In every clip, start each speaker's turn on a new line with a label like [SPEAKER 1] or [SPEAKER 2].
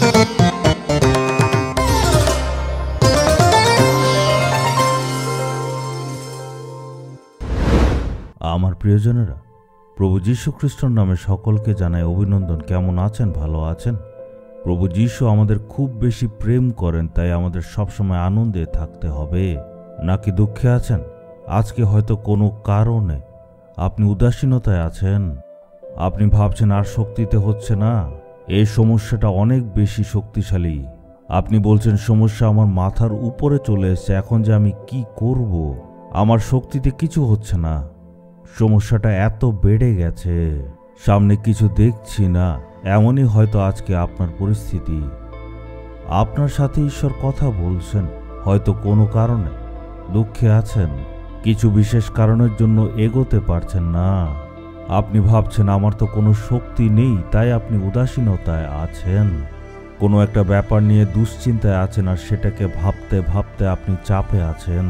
[SPEAKER 1] আমার প্রিয়জনেরা, প্রভু যীশু খ্রিস্টর নামে সকলকে জানাই অভিনন্দন। কেমন আছেন? ভালো আছেন? প্রভু যীশু আমাদের খুব বেশি প্রেম করেন, তাই আমাদের সবসময় আনন্দে থাকতে হবে, নাকি দুঃখে আছেন? আজকে হয়তো কোনো কারণে আপনি উদাসীনতায় আছেন, আপনি ভাবছেন আর শক্তিতে হচ্ছে না। এই সমস্যাটা অনেক বেশি শক্তিশালী। আপনি বলছেন সমস্যা আমার মাথার উপরে চলে এসেছে, এখন যে আমি কি করব? আমার শক্তিতে কিছু হচ্ছে না। সমস্যাটা এত বেড়ে গেছে, সামনে কিছু দেখছি না। এমনই হয়তো আজকে আপনার পরিস্থিতি। আপনার সাথে ঈশ্বর কথা বলছেন, হয়তো কোনো কারণে দুঃখে আছেন, কিছু বিশেষ কারণের জন্য এগোতে পারছেন না। আপনি ভাবছেন আমার তো কোনো শক্তি নেই, তাই আপনি উদাসীনতায় আছেন। কোনো একটা ব্যাপার নিয়ে দুশ্চিন্তায় আছেন, আর সেটাকে ভাবতে ভাবতে আপনি চাপে আছেন।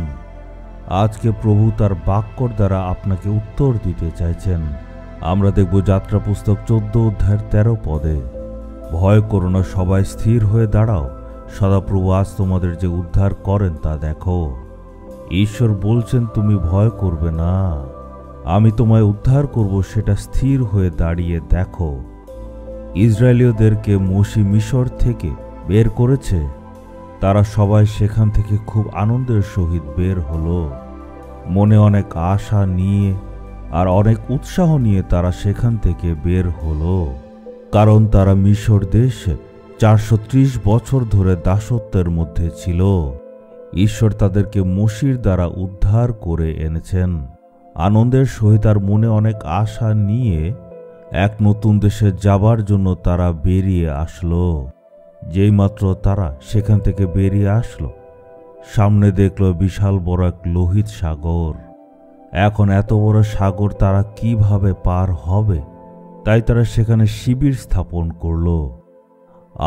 [SPEAKER 1] আজকে প্রভু তার বাক্যর দ্বারা আপনাকে উত্তর দিতে চাইছেন। আমরা দেখব যাত্রা পুস্তক 14 অধ্যায়ের 13 পদে, ভয় করো না, সবাই স্থির হয়ে দাঁড়াও, সদাপ্রভু আজ তোমাদের যে উদ্ধার করেন তা দেখো। ঈশ্বর বলছেন তুমি ভয় করবে না, আমি তোমায় উদ্ধার করব, সেটা স্থির হয়ে দাঁড়িয়ে দেখো। ইসরায়েলীয়দেরকে মোশে মিশর থেকে বের করেছে, তারা সবাই সেখান থেকে খুব আনন্দের সহিত বের হলো। মনে অনেক আশা নিয়ে আর অনেক উৎসাহ নিয়ে তারা সেখান থেকে বের হলো, কারণ তারা মিশর দেশে 430 বছর ধরে দাসত্বের মধ্যে ছিল। ঈশ্বর তাদেরকে মোশির দ্বারা উদ্ধার করে এনেছেন। আনন্দের সহিত আর মনে অনেক আশা নিয়ে এক নতুন দেশে যাবার জন্য তারা বেরিয়ে আসলো। যেইমাত্র তারা সেখান থেকে বেরিয়ে আসলো, সামনে দেখলো বিশাল বড় এক লোহিত সাগর। এখন এত বড় সাগর তারা কিভাবে পার হবে, তাই তারা সেখানে শিবির স্থাপন করল।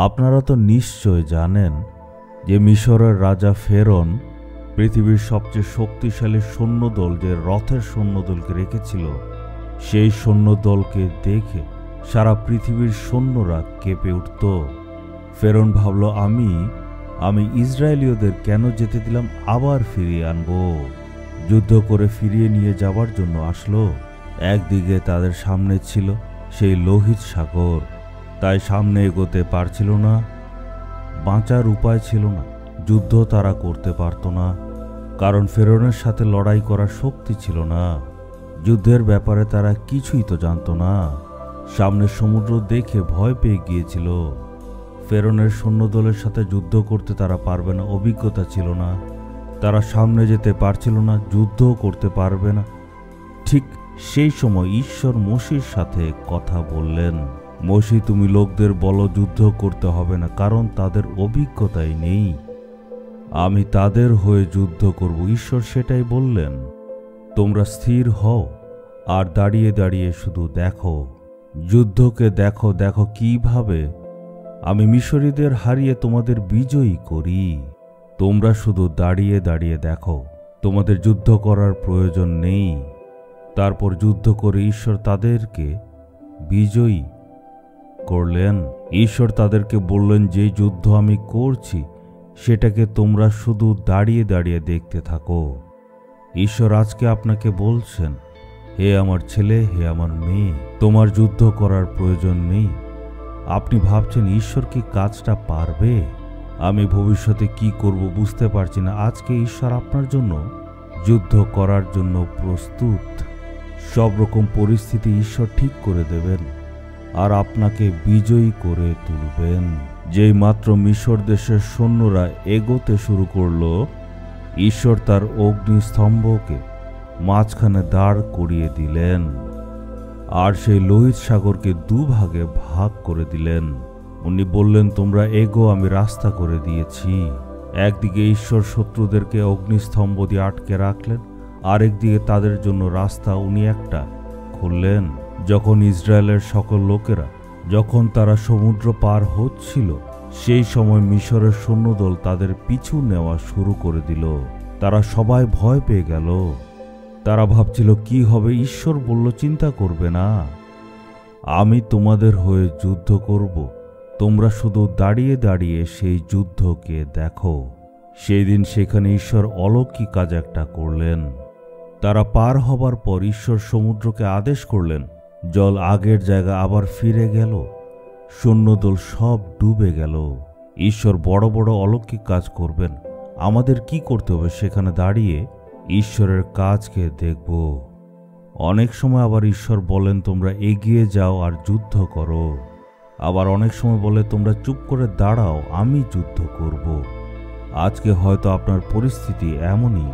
[SPEAKER 1] আপনারা তো নিশ্চয় জানেন যে মিশরের রাজা ফেরন পৃথিবীর সবচেয়ে শক্তিশালী সৈন্যদল, যে রথের সৈন্যদলকে রেখেছিল, সেই সৈন্যদলকে দেখে সারা পৃথিবীর সৈন্যরা কেঁপে উঠত। ফেরন ভাবল, আমি ইসরায়েলীয়দের কেন যেতে দিলাম, আবার ফিরিয়ে আনব। যুদ্ধ করে ফিরিয়ে নিয়ে যাবার জন্য আসলো। একদিকে তাদের সামনে ছিল সেই লোহিত সাগর, তাই সামনে এগোতে পারছিল না। বাঁচার উপায় ছিল না, যুদ্ধ তারা করতে পারত না, কারণ ফেরনের সাথে লড়াই করার শক্তি ছিল না। যুদ্ধের ব্যাপারে তারা কিছুই তো জানত না। সামনে সমুদ্র দেখে ভয় পেয়ে গিয়েছিল। ফেরনের সৈন্যদলের সাথে যুদ্ধ করতে তারা পারবে না, অভিজ্ঞতা ছিল না। তারা সামনে যেতে পারছিল না, যুদ্ধও করতে পারবে না। ঠিক সেই সময় ঈশ্বর মোশির সাথে কথা বললেন, মোশি, তুমি লোকদের বলো যুদ্ধ করতে হবে না, কারণ তাদের অভিজ্ঞতাই নেই। আমি তাদের হয়ে যুদ্ধ করব। ঈশ্বর সেটাই বললেন। তোমরা স্থির হও আর দাঁড়িয়ে দাঁড়িয়ে শুধু দেখো, যুদ্ধকে দেখো, দেখো কিভাবে আমি মিশরীদের হারিয়ে তোমাদের বিজয়ী করি। তোমরা শুধু দাঁড়িয়ে দাঁড়িয়ে দেখো, তোমাদের যুদ্ধ করার প্রয়োজন নেই। তারপর যুদ্ধ করে ঈশ্বর তাদেরকে বিজয়ী করলেন। ঈশ্বর তাদেরকে বললেন, যে যুদ্ধ আমি করছি সেটাকে তোমরা শুধু দাঁড়িয়ে দাঁড়িয়ে দেখতে থাকো। ঈশ্বর আজকে আপনাকে বলছেন, হে আমার ছেলে, হে আমার মেয়ে, তোমার যুদ্ধ করার প্রয়োজন নেই। আপনি ভাবছেন ঈশ্বর কি কাজটা পারবে? আমি ভবিষ্যতে কি করব বুঝতে পারছি না। আজকে ঈশ্বর আপনার জন্য যুদ্ধ করার জন্য প্রস্তুত। সব রকম পরিস্থিতি ঈশ্বর ঠিক করে দেবেন আর আপনাকে বিজয়ী করে তুলবেন। যেই মাত্র মিশর দেশের সৈন্যরা এগোতে শুরু করল, ঈশ্বর তার অগ্নিস্তম্ভকে মাঝখানে দাঁড় করিয়ে দিলেন আর সেই লোহিত সাগরকে দুভাগে ভাগ করে দিলেন। উনি বললেন, তোমরা এগো, আমি রাস্তা করে দিয়েছি। একদিকে ঈশ্বর শত্রুদেরকে অগ্নিস্তম্ভ দিয়ে আটকে রাখলেন, আরেকদিকে তাদের জন্য রাস্তা উনি একটা খুললেন। যখন ইসরায়েলের সকল লোকেরা যখন তারা সমুদ্র পার হচ্ছিল, সেই সময় মিশরের সৈন্যদল তাদের পিছু নেওয়া শুরু করে দিল। তারা সবাই ভয় পেয়ে গেল। তারা ভাবছিল কি হবে। ঈশ্বর বলল, চিন্তা করবে না, আমি তোমাদের হয়ে যুদ্ধ করব, তোমরা শুধু দাঁড়িয়ে দাঁড়িয়ে সেই যুদ্ধকে দেখো। সেই দিন সেখানে ঈশ্বর অলৌকিক কাজ একটা করলেন। তারা পার হবার পর ঈশ্বর সমুদ্রকে আদেশ করলেন, জল আগের জায়গা আবার ফিরে গেল, সৈন্যদল সব ডুবে গেল। ঈশ্বর বড় বড় অলৌকিক কাজ করবেন, আমাদের কি করতে হবে? সেখানে দাঁড়িয়ে ঈশ্বরের কাজকে দেখব। অনেক সময় আবার ঈশ্বর বলেন তোমরা এগিয়ে যাও আর যুদ্ধ করো। আবার অনেক সময় বলে তোমরা চুপ করে দাঁড়াও, আমি যুদ্ধ করব। আজকে হয়তো আপনার পরিস্থিতি এমনই,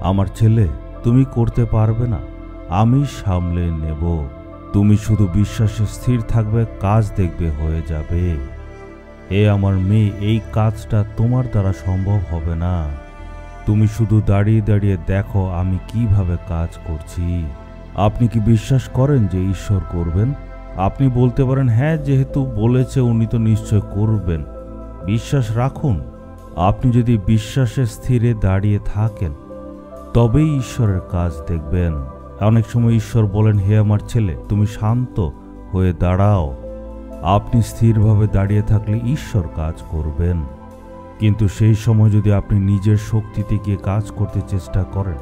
[SPEAKER 1] আমার ছেলে তুমি করতে পারবে না, আমি সামলে নেব। তুমি শুধু বিশ্বাসে স্থির থাকবে, কাজ দেখবে হয়ে যাবে। হে আমার মেয়ে, এই কাজটা তোমার দ্বারা সম্ভব হবে না। তুমি শুধু দাঁড়িয়ে দাঁড়িয়ে দেখো আমি কিভাবে কাজ করছি। আপনি কি বিশ্বাস করেন যে ঈশ্বর করবেন? আপনি বলতে পারেন, হ্যাঁ, যেহেতু বলেছে উনি তো নিশ্চয় করবেন। বিশ্বাস রাখুন। আপনি যদি বিশ্বাসে স্থিরে দাঁড়িয়ে থাকেন তবেই ঈশ্বরের কাজ দেখবেন। অনেক সময় ঈশ্বর বলেন, হে আমার ছেলে তুমি শান্ত হয়ে দাঁড়াও। আপনি স্থিরভাবে দাঁড়িয়ে থাকলে ঈশ্বর কাজ করবেন। কিন্তু সেই সময় যদি আপনি নিজের শক্তিতে গিয়ে কাজ করতে চেষ্টা করেন,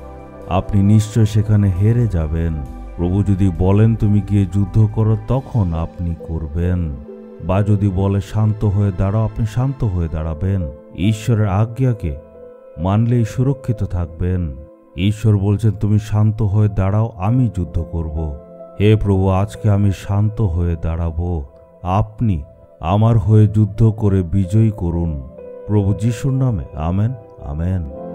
[SPEAKER 1] আপনি নিশ্চয় সেখানে হেরে যাবেন। প্রভু যদি বলেন তুমি গিয়ে যুদ্ধ করো, তখন আপনি করবেন। বা যদি বলে শান্ত হয়ে দাঁড়াও, আপনি শান্ত হয়ে দাঁড়াবেন। ঈশ্বরের আজ্ঞাকে মানলেই সুরক্ষিত থাকবেন। ঈশ্বর বলছেন তুমি শান্ত হয়ে দাঁড়াও, আমি যুদ্ধ করব। হে প্রভু, আজকে আমি শান্ত হয়ে দাঁড়াবো, আপনি আমার হয়ে যুদ্ধ করে বিজয়ী করুন। প্রভু যিশুর নামে আমেন, আমেন।